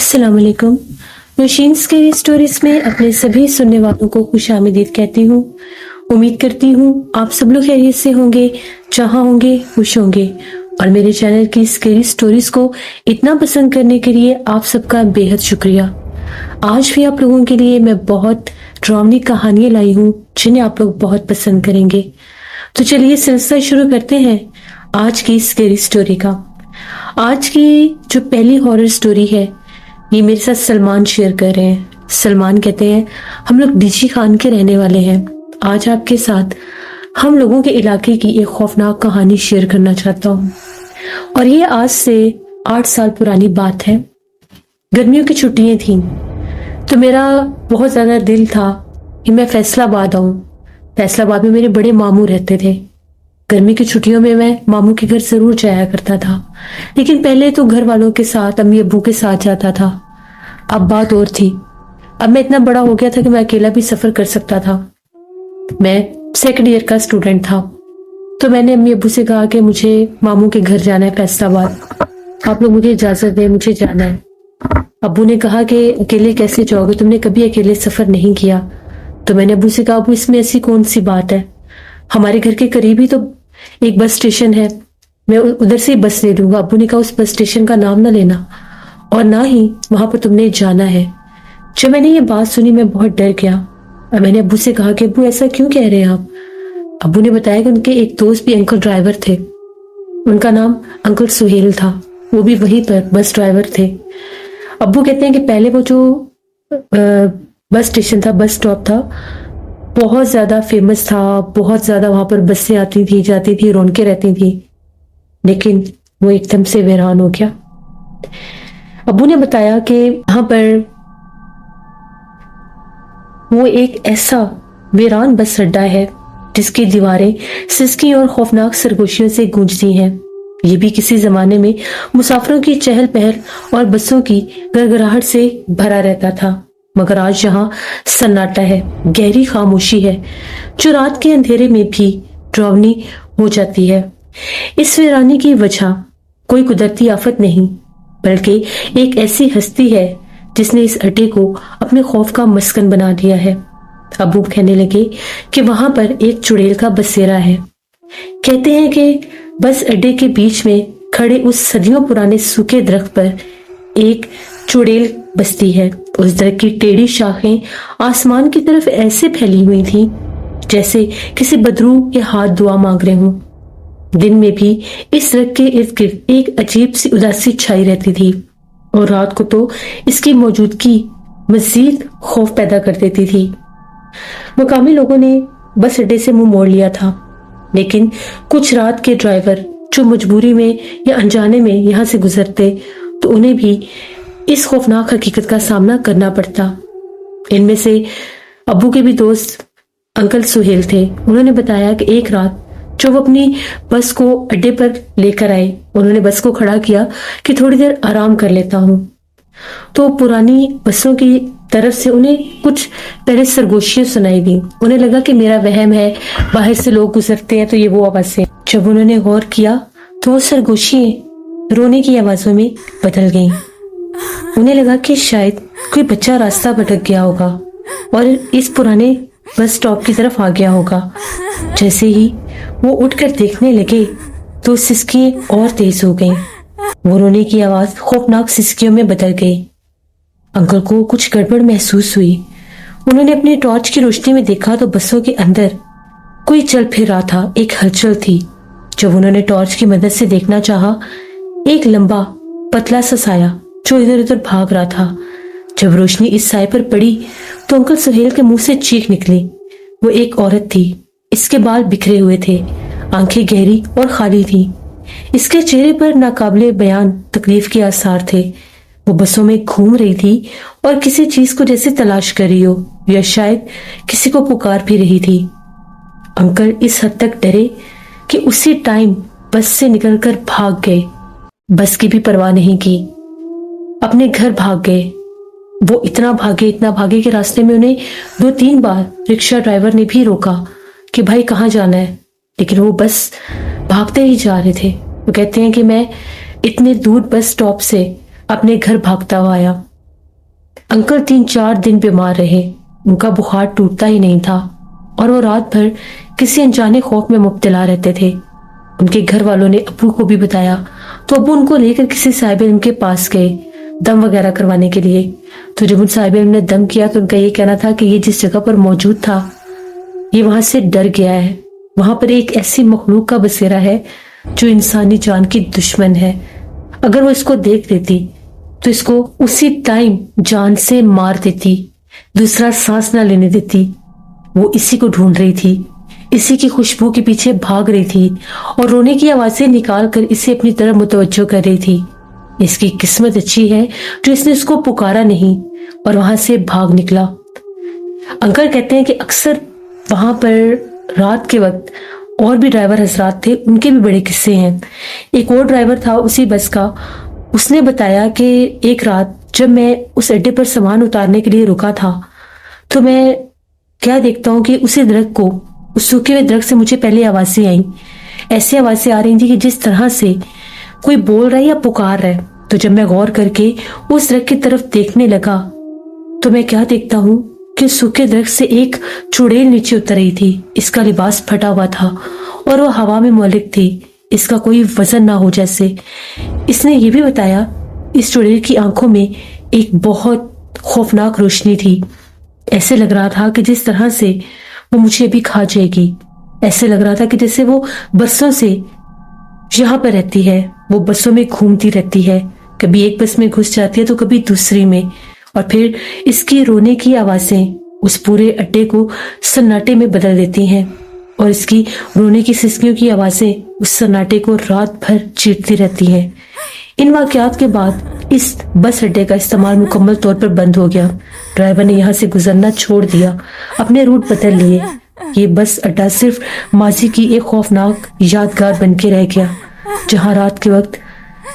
अस्सलाम वालेकुम। Nausheen scary stories में अपने सभी सुनने वालों को खुश आमदीद कहती हूँ। उम्मीद करती हूँ आप सब लोग खैरियत से होंगे, जहाँ होंगे खुश होंगे, और मेरे चैनल की स्केरी स्टोरीज को इतना पसंद करने के लिए आप सबका बेहद शुक्रिया। आज भी आप लोगों के लिए मैं बहुत ड्रामनी कहानियां लाई हूँ जिन्हें आप लोग बहुत पसंद करेंगे। तो चलिए सिलसिला शुरू करते हैं आज की स्केरी स्टोरी का। आज की जो पहली हॉरर स्टोरी है ये मेरे साथ सलमान शेयर कर रहे हैं। सलमान कहते हैं हम लोग डीजी खान के रहने वाले हैं। आज आपके साथ हम लोगों के इलाके की एक खौफनाक कहानी शेयर करना चाहता हूँ, और ये आज से 8 साल पुरानी बात है। गर्मियों की छुट्टियां थीं तो मेरा बहुत ज्यादा दिल था कि मैं फैसलाबाद आऊं। फैसलाबाद में मेरे बड़े मामू रहते थे। गर्मी की छुट्टियों में मैं मामू के घर जरूर जाया करता था, लेकिन पहले तो घर वालों के साथ, अम्मी अब्बू के साथ जाता था। अब बात और थी, अब मैं इतना बड़ा हो गया था कि मैं अकेला भी सफर कर सकता था। मैं सेकंड ईयर का स्टूडेंट था, तो मैंने अम्मी अब्बू से कहा कि मुझे मामू के घर जाना है फैसलाबाद, आप लोग मुझे इजाजत दें, मुझे जाना है। अब्बू ने कहा कि अकेले कैसे जाओगे, तुमने कभी अकेले सफर नहीं किया। तो मैंने अब्बू से कहा अब्बू इसमें ऐसी कौन सी बात है, हमारे घर के करीब ही तो एक बस स्टेशन है, मैं उधर से ही बस ले लूंगा। अब्बू ने कहा उस बस स्टेशन का नाम ना लेना और ना ही वहां पर तुमने जाना है। जब मैंने ये बात सुनी मैं बहुत डर गया और मैंने अब्बू से कहा कि अब्बू ऐसा क्यों कह रहे हैं आप। अब्बू ने बताया कि उनके एक दोस्त भी अंकल ड्राइवर थे, उनका नाम अंकल सुहेल था, वो भी वहीं पर बस ड्राइवर थे। अब्बू कहते हैं कि पहले वो जो बस स्टेशन था, बस स्टॉप था, बहुत ज्यादा फेमस था, बहुत ज्यादा वहां पर बसें आती थी जाती थी, रौनकें रहती थी, लेकिन वो एकदम से वीरान हो गया। अब्बू ने बताया कि वहां पर वो एक ऐसा वीरान बस अड्डा है जिसकी दीवारें सिसकी और खौफनाक सरगोशियों से गूंजती हैं। ये भी किसी जमाने में मुसाफिरों की चहल पहल और बसों की गड़गड़ाहट से भरा रहता था, मगर आज यहाँ सन्नाटा है, गहरी खामोशी है जो रात के अंधेरे में भी डरावनी हो जाती है। इस वीरानी की वजह कोई कुदरती आफत नहीं, बल्कि एक ऐसी हस्ती है जिसने इस अड्डे को अपने खौफ का मस्कन बना दिया है। अब्बू कहने लगे कि वहां पर एक चुड़ैल का बसेरा है। कहते हैं कि बस अड्डे के बीच में खड़े उस सदियों पुराने सूखे दरख्त पर एक चुड़ैल बसती है। उस दरख्त की टेढ़ी शाखें आसमान की तरफ ऐसे फैली हुई थी जैसे किसी बदरू के हाथ दुआ मांग रहे हों। दिन में भी इस दरख्त के इर्द गिर्द एक अजीब सी उदासी छाई रहती थी, और रात को तो इसकी मौजूदगी मजीद खौफ पैदा कर देती थी। मुकामी लोगों ने बस अड्डे से मुंह मोड़ लिया था, लेकिन कुछ रात के ड्राइवर जो मजबूरी में या अनजाने में यहाँ से गुजरते तो उन्हें भी इस खौफनाक हकीकत का सामना करना पड़ता। इनमें से अब्बू के भी दोस्त अंकल सुहेल थे। उन्होंने बताया कि एक रात जब वो अपनी बस को अड्डे पर लेकर आए, उन्होंने बस को खड़ा किया कि थोड़ी देर आराम कर लेता हूँ। तो पुरानी बसों की तरफ से उन्हें कुछ पहले सरगोशियां सुनाई दी। उन्हें लगा कि मेरा वहम है, बाहर से लोग गुजरते हैं तो ये वो आवाजें। जब उन्होंने गौर किया तो वो सरगोशियां रोने की आवाजों में बदल गईं। उन्हें लगा कि शायद कोई बच्चा रास्ता भटक गया होगा और इस पुराने बस स्टॉप की तरफ आ गया होगा। जैसे ही वो उठकर देखने लगे तो सिसकियां और तेज हो गईं। वो रोने की आवाज खौफनाक सिसकियों में बदल गई। अंकल को कुछ गड़बड़ महसूस हुई। उन्होंने अपनी टॉर्च की रोशनी में देखा तो बसों के अंदर कोई चल फिर रहा था, एक हलचल थी। जब उन्होंने टॉर्च की मदद से देखना चाहा, एक लंबा पतला सा साया जो इधर उधर भाग रहा था। जब रोशनी इस साए पर पड़ी तो अंकल सुहेल के मुंह से चीख निकली। वो एक औरत थी, इसके बाल बिखरे हुए थे, आंखें गहरी और खाली थी, इसके चेहरे पर नाकाबिले बयान तकलीफ के आसार थे। वो बसों में घूम रही थी और किसी चीज को जैसे तलाश कर रही हो, या शायद किसी को पुकार भी रही थी। अंकल इस हद तक डरे कि उसी टाइम बस से निकलकर भाग गए। बस की भी परवाह नहीं की, अपने घर भाग गए। वो इतना भागे कि रास्ते में उन्हें 2-3 बार रिक्शा ड्राइवर ने भी रोका कि भाई कहाँ जाना है, लेकिन वो बस भागते ही जा रहे थे। वो कहते हैं कि मैं इतने दूर बस स्टॉप से अपने घर भागता हुआ आया। अंकल 3-4 दिन बीमार रहे। उनका बुखार टूटता ही नहीं था और वो रात भर किसी अनजाने खौफ में मुब्तला रहते थे। उनके घर वालों ने अब्बू को भी बताया तो अब्बू उनको लेकर किसी साहिब इल्म के पास गए दम वगैरह करवाने के लिए। तो जब उन साहिब इल्म ने दम किया तो उनका ये कहना था कि ये जिस जगह पर मौजूद था ये वहां से डर गया है। वहां पर एक ऐसी मखलूक का बसेरा है जो इंसानी जान की दुश्मन है। अगर वो इसको देख लेती तो इसको उसी टाइम जान से मार देती, दूसरा सांस ना लेने देती। वो इसी को ढूंढ रही थी, इसी की खुशबू के पीछे भाग रही थी और रोने की आवाजें निकाल कर इसे अपनी तरफ मुतवज्जो कर रही थी। इसकी किस्मत अच्छी है जो इसने उसको पुकारा नहीं और वहां से भाग निकला। अंकल कहते हैं कि अक्सर वहां पर रात के वक्त और भी ड्राइवर हजरात थे, उनके भी बड़े किस्से हैं। एक और ड्राइवर था उसी बस का, उसने बताया कि एक रात जब मैं उस अड्डे पर सामान उतारने के लिए रुका था तो मैं क्या देखता हूँ कि उसी दरख्त को, उस सूखे हुए दरख्त से मुझे पहले आवाजें आई। ऐसी आवाजें आ रही थी कि जिस तरह से कोई बोल रहा है या पुकार रहा है। तो जब मैं गौर करके उस दरख्त की तरफ देखने लगा तो मैं क्या देखता हूँ कि सूखे दरख्त से एक चुड़ैल नीचे उतर रही थी। इसका लिबास फटा हुआ था और वो हवा में मुअल्लिक थी, इसका कोई वजन ना हो जैसे। इसने ये भी बताया इस चुड़ैल की आंखों में एक बहुत खौफनाक रोशनी थी। ऐसे लग रहा था कि जिस तरह से वो मुझे अभी खा जाएगी। ऐसे लग रहा था कि जैसे वो बरसों से यहाँ पर रहती है, वो बसों में घूमती रहती है, कभी एक बस में घुस जाती है तो कभी दूसरी में। और फिर इसकी रोने की आवाजें उस पूरे अड्डे को सन्नाटे में बदल देती हैं और इसकी रोने की सिसकियों की आवाजें उस सन्नाटे को रात भर चीरती रहती हैं। इन वाकयात के बाद इस बस अड्डे का इस्तेमाल मुकम्मल तौर पर बंद हो गया। ड्राइवर ने यहाँ से गुजरना छोड़ दिया, अपने रूट बदल लिए। ये बस अड्डा सिर्फ माजी की एक खौफनाक यादगार बन के रह गया, जहाँ रात के वक्त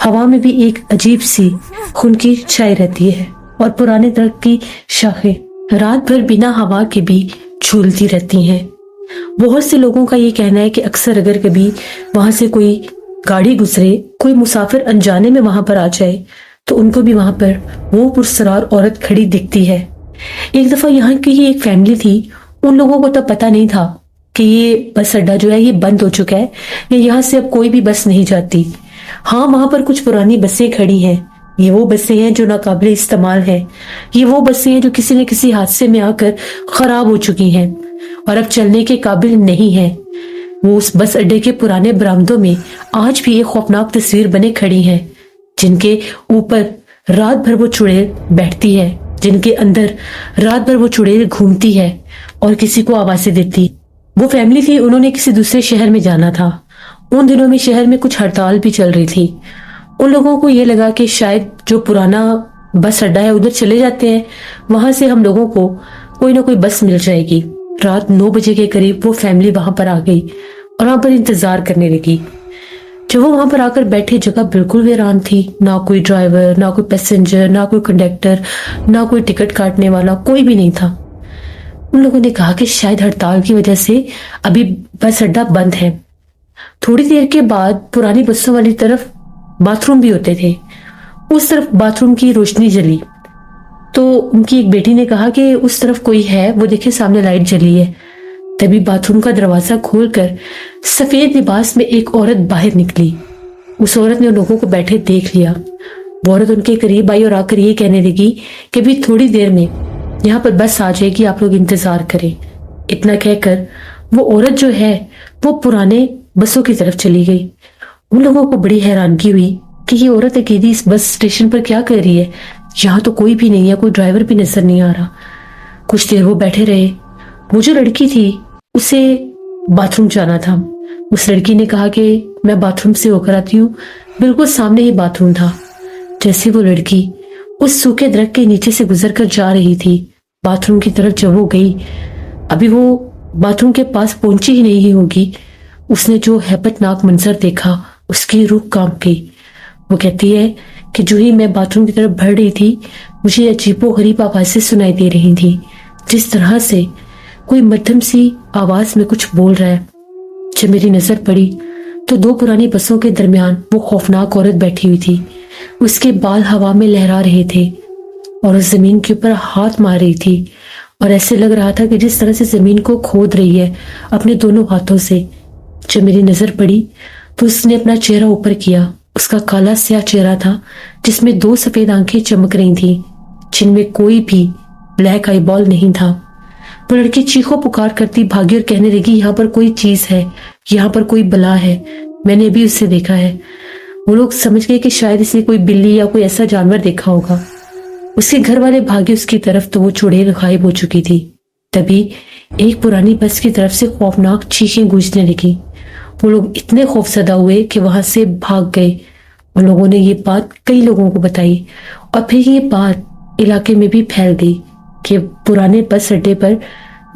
हवा में भी एक अजीब सी खून की छाई रहती है और पुराने दरख्त की शाखें रात भर बिना हवा के भी झूलती रहती हैं। बहुत से लोगों का ये कहना है कि अक्सर अगर कभी वहां से कोई गाड़ी गुजरे, कोई मुसाफिर अनजाने में वहां पर आ जाए तो उनको भी वहां पर वो पुरसरार औरत खड़ी दिखती है। एक दफा यहाँ की ही एक फैमिली थी, उन लोगों को तो पता नहीं था कि ये बस अड्डा जो है ये बंद हो चुका है या यहाँ से अब कोई भी बस नहीं जाती। हाँ, वहां पर कुछ पुरानी बसें खड़ी हैं। ये वो बसें हैं जो नाकाबिले इस्तेमाल है। ये वो बसें हैं जो किसी न किसी हादसे में आकर खराब हो चुकी हैं और अब चलने के काबिल नहीं है। वो उस बस अड्डे के पुराने बरामदों में आज भी एक खौफनाक तस्वीर बने खड़ी है, जिनके ऊपर रात भर वो चुड़ैल बैठती है, जिनके अंदर रात भर वो चुड़ैल घूमती है और किसी को आवाजें देती। वो फैमिली थी, उन्होंने किसी दूसरे शहर में जाना था। उन दिनों में शहर में कुछ हड़ताल भी चल रही थी। उन लोगों को ये लगा कि शायद जो पुराना बस अड्डा है उधर चले जाते हैं, वहां से हम लोगों को कोई ना कोई बस मिल जाएगी। रात 9 बजे के करीब वो फैमिली वहां पर आ गई और वहां पर इंतजार करने लगी। जब वो वहां पर आकर बैठे, जगह बिल्कुल वीरान थी। ना कोई ड्राइवर, ना कोई पैसेंजर, ना कोई कंडक्टर, ना कोई टिकट काटने वाला, कोई भी नहीं था। उन लोगों ने कहा कि शायद हड़ताल की वजह से अभी बस अड्डा बंद है। थोड़ी देर के बाद पुरानी बसों वाली तरफ बाथरूम भी होते थे, उस तरफ बाथरूम की रोशनी जली। तो उनकी एक बेटी ने कहा कि उस तरफ कोई है, वो देखे सामने लाइट जली है। तभी बाथरूम का दरवाजा खोलकर सफेद लिबास में एक औरत बाहर निकली। उस औरत ने उन लोगों को बैठे देख लिया। वो औरत उनके करीब आई और आकर ये कहने लगी कि अभी थोड़ी देर में यहाँ पर बस आ जाएगी, आप लोग इंतजार करें। इतना कहकर वो औरत जो है वो पुराने बसों की तरफ चली गई। उन लोगों को बड़ी हैरानगी हुई कि ये औरत अकेली इस बस स्टेशन पर क्या कर रही है, यहाँ तो कोई भी नहीं है, कोई ड्राइवर भी नजर नहीं आ रहा। कुछ देर वो बैठे रहे। वो जो लड़की थी उसे बाथरूम जाना था। उस लड़की ने कहा कि मैं बाथरूम से होकर आती हूँ। बिल्कुल सामने ही बाथरूम था। जैसे वो लड़की उस सूखे दरख्त के नीचे से गुजर कर जा रही थी बाथरूम की तरफ, जब वो गई, अभी वो बाथरूम के पास पहुंची ही नहीं होगी, उसने जो हैबतनाक मंजर देखा उसकी रूह कांप गई। वो कहती है कि जो ही मैं बाथरूम की तरफ बढ़ रही थी, मुझे अजीबोगरीब आवाजें सुनाई दे रही थी, जिस तरह से कोई मध्यम सी आवाज में कुछ बोल रहा है। जब मेरी नजर पड़ी तो 2 पुरानी बसों के दरमियान वो खौफनाक औरत बैठी हुई थी। उसके बाल हवा में लहरा रहे थे। और उस जमीन के ऊपर हाथ मार रही थी और ऐसे लग रहा था कि जिस तरह से जमीन को खोद रही है अपने दोनों हाथों से। जब मेरी नजर पड़ी तो उसने अपना चेहरा ऊपर किया। उसका काला स्याह चेहरा था जिसमें 2 सफेद आंखें चमक रही थी जिनमें कोई भी ब्लैक आई बॉल नहीं था। वो लड़की चीखों पुकार करती भागी और कहने लगी, यहाँ पर कोई चीज है, यहाँ पर कोई बला है, मैंने अभी उससे देखा है। वो लोग समझ गए कि शायद इसने कोई बिल्ली या कोई ऐसा जानवर देखा होगा। उसके घर वाले भागे उसकी तरफ तो वो चुड़ैल गायब हो चुकी थी। तभी एक पुरानी बस की तरफ से खौफनाक चीखें गूंजने लगी। वो लोग इतने खौफजदा हुए कि वहां से भाग गए। उन लोगों ने ये बात कई लोगों को बताई और फिर ये बात इलाके में भी फैल गई कि पुराने बस अड्डे पर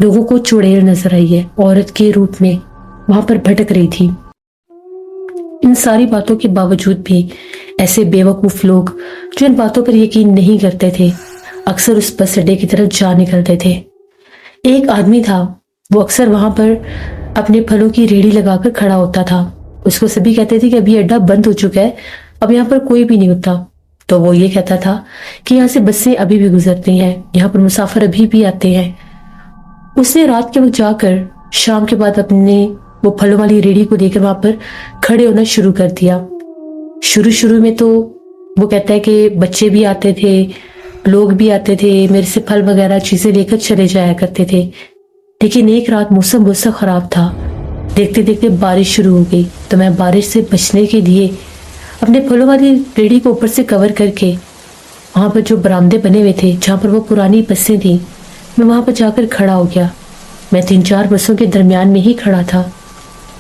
लोगों को चुड़ैल नजर आई है, औरत के रूप में वहां पर भटक रही थी। इन सारी बातों के बावजूद भी ऐसे बेवकूफ लोग जो इन बातों पर यकीन नहीं करते थे अक्सर उस बस अड्डे की तरफ जा निकलते थे। एक आदमी था, वो अक्सर वहां पर अपने फलों की रेहड़ी लगाकर खड़ा होता था। उसको सभी कहते थे कि अभी अड्डा बंद हो चुका है, अब यहाँ पर कोई भी नहीं होता। तो वो ये कहता था कि यहाँ से बसें अभी भी गुजरती हैं, यहाँ पर मुसाफिर अभी भी आते हैं। उसने रात के वक्त जाकर शाम के बाद अपने वो फलों वाली रेहड़ी को लेकर वहां पर खड़े होना शुरू कर दिया। शुरू में तो वो कहता है कि बच्चे भी आते थे, लोग भी आते थे, मेरे से फल वगैरह चीजें लेकर चले जाया करते थे। लेकिन एक रात मौसम बहुत सा खराब था, देखते देखते बारिश शुरू हो गई। तो मैं बारिश से बचने के लिए अपने फलों वाली रेहड़ी को ऊपर से कवर करके वहां पर जो बरामदे बने हुए थे जहां पर वो पुरानी बसें थी, मैं वहां पर जाकर खड़ा हो गया। मैं 3-4 बसों के दरमियान में ही खड़ा था।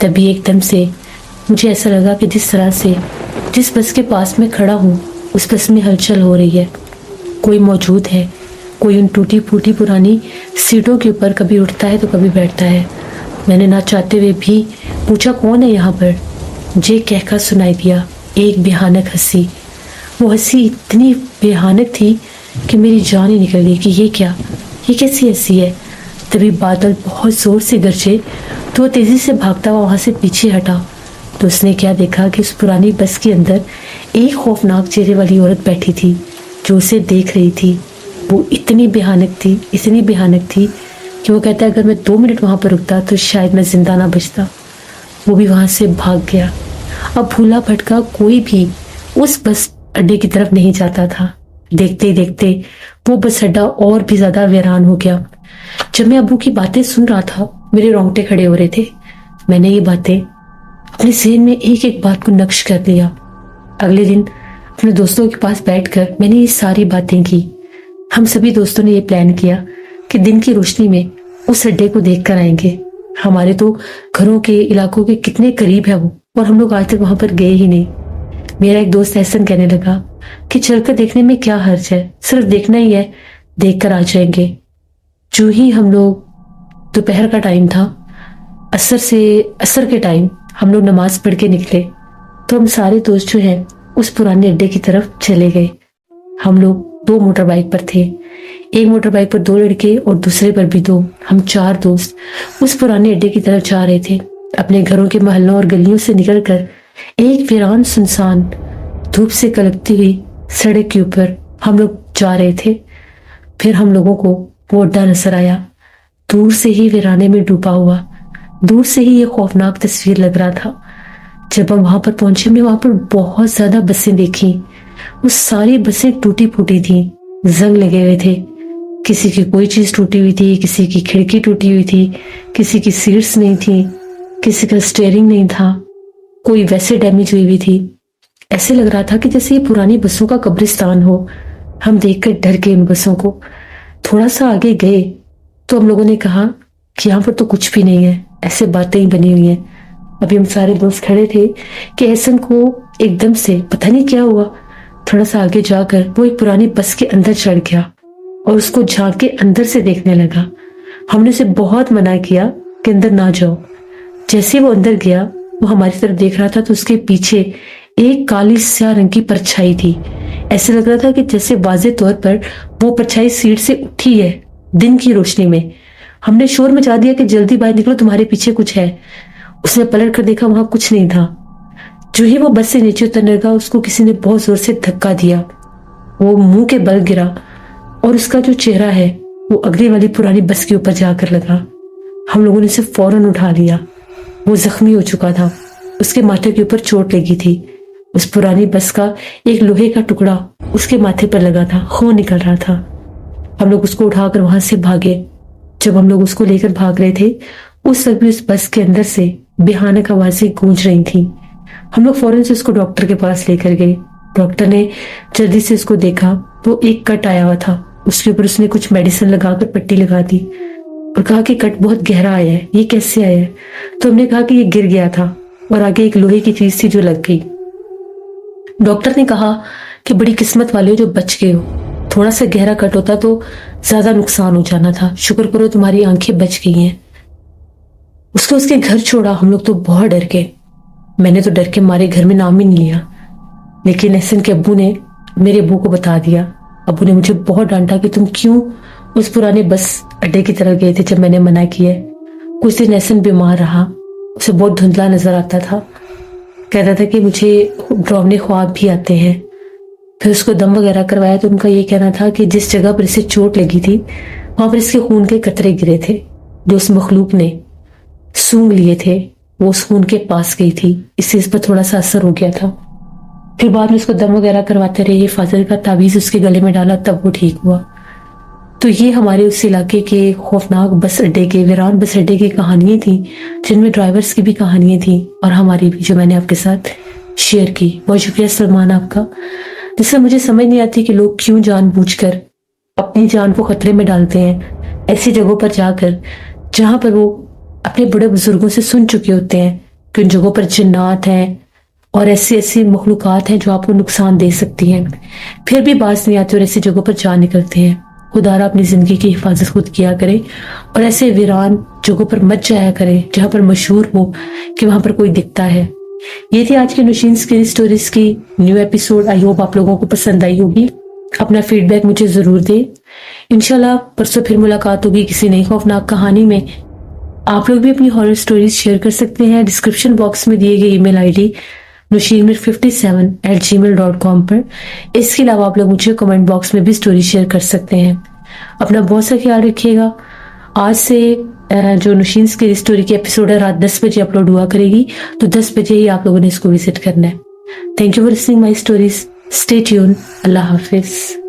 तभी एकदम से मुझे ऐसा लगा कि जिस बस के पास में खड़ा हूँ उस बस में हलचल हो रही है, कोई मौजूद है, कोई उन टूटी फूटी पुरानी सीटों के ऊपर कभी उठता है तो कभी बैठता है। मैंने ना चाहते हुए भी पूछा, कौन है यहाँ पर? मुझे कहकर सुनाई दिया एक भयानक हंसी। वो हंसी इतनी भयानक थी कि मेरी जान ही निकल गई कि ये कैसी हंसी है। तभी बादल बहुत जोर से गरजे तो वो तेजी से भागता हुआ वहां से पीछे हटा। तो उसने क्या देखा कि उस पुरानी बस के अंदर एक खौफनाक चेहरे वाली औरत बैठी थी जो उसे देख रही थी। वो इतनी भयानक थी कि वो कहता है अगर मैं 2 मिनट वहां पर रुकता तो शायद मैं जिंदा ना बचता। वो भी वहां से भाग गया। अब भूला भटका कोई भी उस बस अड्डे की तरफ नहीं जाता था। देखते ही देखते वो बस अड्डा और भी ज्यादा वीरान हो गया। जब मैं अब्बू की बातें सुन रहा था मेरे रोंगटे खड़े हो रहे थे। मैंने ये बातें अपने ज़हन में एक एक बात को नक्श कर लिया। अगले दिन अपने दोस्तों के पास बैठकर मैंने ये सारी बातें की। हम सभी दोस्तों ने ये प्लान किया कि दिन की रोशनी में उस अड्डे को देख कर आएंगे। हमारे तो घरों के इलाकों के कितने करीब है वो, और हम लोग आज तक वहां पर गए ही नहीं। मेरा एक दोस्त एहसन कहने लगा कि चलकर देखने में क्या हर्ज है, सिर्फ देखना ही है, देख कर आ जाएंगे। जो ही हम लोग, दोपहर का टाइम था, असर के टाइम हम लोग नमाज पढ़ के निकले तो हम सारे दोस्त जो हैं उस पुराने अड्डे की तरफ चले गए। हम लोग 2 मोटर बाइक पर थे, एक मोटर बाइक पर 2 लड़के और दूसरे पर भी 2। हम 4 दोस्त उस पुराने अड्डे की तरफ जा रहे थे। अपने घरों के मोहल्लों और गलियों से निकलकर एक वीरान सुनसान धूप से कलकती हुई सड़क के ऊपर हम लोग जा रहे थे। फिर हम लोगों को वो अड्डा नजर आया, दूर से ही वीराने में डूबा हुआ। दूर से ही ये खौफनाक तस्वीर लग रहा था। जब हम वहां पर पहुंचे हमने वहां पर बहुत ज्यादा बसें देखी। वो सारी बसें टूटी फूटी थी, जंग लगे हुए थे। किसी की कोई चीज टूटी हुई थी, किसी की खिड़की टूटी हुई थी, किसी की सीट्स नहीं थी, किसी का स्टीयरिंग नहीं था, कोई वैसे डैमेज हुई हुई थी। ऐसे लग रहा था कि जैसे ये पुरानी बसों का कब्रिस्तान हो। हम देखकर डर गए इन बसों को। थोड़ा सा आगे गए तो हम लोगों ने कहा कि यहाँ पर तो कुछ भी नहीं है, ऐसे बातें ही बनी हुई हैं। अभी हम सारे दोस्त खड़े थे कि एहसन को एकदम से पता नहीं क्या हुआ, थोड़ा सा आगे जाकर वो एक पुरानी बस के अंदर चढ़ गया और उसको झांक के अंदर से देखने लगा। हमने उसे बहुत मना किया कि अंदर ना जाओ। जैसे वो अंदर गया वो हमारी तरफ देख रहा था तो उसके पीछे एक काली स्याह रंग की परछाई थी। ऐसे लग रहा था कि जैसे वाज़े तौर पर वो परछाई सीट से उठी है दिन की रोशनी में। हमने शोर मचा दिया कि जल्दी बाहर निकलो, तुम्हारे पीछे कुछ है। उसने पलट कर देखा, वहां कुछ नहीं था। जो ही वो बस से नीचे उतरने लगा उसको किसी ने बहुत जोर से धक्का दिया। वो मुंह के बल गिरा اور اس کا جو چہرہ ہے وہ اگلی والی پرانی بس کے اوپر جا کر لگا۔ ہم لوگوں نے اسے فوراً اٹھا لیا۔ وہ زخمی ہو چکا تھا، اس کے ماتھے کے اوپر چوٹ لگی تھی۔ اس پرانی بس کا ایک لوہے کا ٹکڑا اس کے ماتھے پر لگا تھا، خون نکل رہا تھا۔ ہم لوگ اس کو اٹھا کر وہاں سے بھاگے۔ جب ہم لوگ اس کو لے کر بھاگ رہے تھے اس وقت بھی اس بس کے اندر سے بھیانک آوازیں گونج رہی تھیں۔ ہم لوگ فوراً سے اس کو ڈاکٹر کے پاس لے کر گئے۔ ڈاکٹر نے جلدی سے اس کو دیکھا تو ایک کٹ آیا ہوا تھا، اس کے اوپر اس نے کچھ میڈیسن لگا کر پٹی لگا دی اور کہا کہ کٹ بہت گہرا آیا ہے، یہ کیسے آیا ہے؟ تو ہم نے کہا کہ یہ گر گیا تھا اور آگے ایک لوہے کی چیز تھی جو لگ گئی۔ ڈاکٹر نے کہا کہ بڑی قسمت والے ہو جو بچ گئے ہو، تھوڑا سا گہرا کٹ ہوتا تو زیادہ نقصان ہو جانا تھا، شکر کرو تمہاری آنکھیں بچ گئی ہیں۔ اس کو اس کے گھر چھوڑا، ہم لوگ تو بہت ڈر گئے۔ میں نے تو ڈر کے مارے گھر میں نام ہی نہیں لیا، لیکن احسن کے ابو نے میرے ابو کو بتا دیا۔ ابو نے مجھے بہت ڈانٹا کہ تم کیوں اس پرانے بس اڈے کی طرف گئے تھے جب میں نے منع کیا ہے۔ کچھ دن احسن بیمار رہا، اسے بہت دھندلا نظر آتا تھا، کہتا تھا کہ مجھے ڈراؤنے خواب بھی آتے ہیں۔ پھر اس کو دم وغیرہ کروایا تو ان کا یہ کہنا تھا کہ جس جگہ پر اسے چوٹ لگی تھی وہاں پر اس کے خون کے قطرے گرے تھے جو اس مخلوق نے سونگ لیے تھے، وہ اس خون کے پاس گئی تھی، اس سے اس پر تھوڑا سا اثر ہو گیا تھا۔ پھر بعد میں اس کو دم وغیرہ کرواتے رہے، حفاظت کا تعویذ اس کے گلے میں ڈالا تب وہ ٹھیک ہوا۔ تو یہ ہمارے اس علاقے کے خوفناک بس اڈے کے، ویران بس اڈے کی کہانیاں تھیں، جن میں ڈرائیورز کی بھی کہانیاں تھیں اور ہماری بھی، جو میں نے آپ کے ساتھ شیئر کی۔ بہت شکریہ سلمان آپ کا، جس سے مجھے سمجھ نہیں آتی کہ لوگ کیوں جان بوجھ کر اپنی جان کو خطرے میں ڈالتے ہیں ایسی جگہوں پر جا کر جہاں پر وہ اپنے بڑے بزرگوں سے سن چکے ہوتے ہیں کہ ان جگہوں پر جنات ہیں اور ایسی مخلوقات ہیں جو آپ کو نقصان دے سکتی ہیں، پھر بھی باز نہیں آتے اور ایسی جگہوں پر جا نکلتے ہیں۔ خدا را اپنی زندگی کی حفاظت خود کیا کرے اور ایسے ویران جگہوں پر مت جایا کرے جہاں پر مشہور ہو کہ وہاں پر کوئی دکھتا ہے۔ یہ تھی آج کے نوشین اسکری اسٹوریز کی نیو ایپیسوڈ۔ آئی ہوپ آپ لوگوں کو پسند آئی ہوگی۔ اپنا فیڈ بیک مجھے ضرور دیں۔ انشاءاللہ پرسوں پھر ملاقات ہوگی کسی نئی خوفناک کہانی میں۔ آپ لوگ بھی اپنی ہارر سٹوریز شیئر کر سکتے ہیں ڈسکرپشن باکس میں دیے گئے ای میل آئی ڈی nusheenmir57@gmail.com پر۔ اس کے علاوہ آپ لوگ مجھے کمنٹ باکس میں بھی سٹوری شیئر کر سکتے ہیں۔ اپنا بہت سا خیال رکھیے گا۔ آج سے جو نوشینز کی اسٹوری کی ایپیسوڈ ہے رات 10 بجے اپلوڈ ہوا کرے گی، تو 10 بجے ہی آپ لوگوں نے اس کو وزٹ کرنا ہے۔ Thank you for listening my stories. Stay tune. اللہ حافظ۔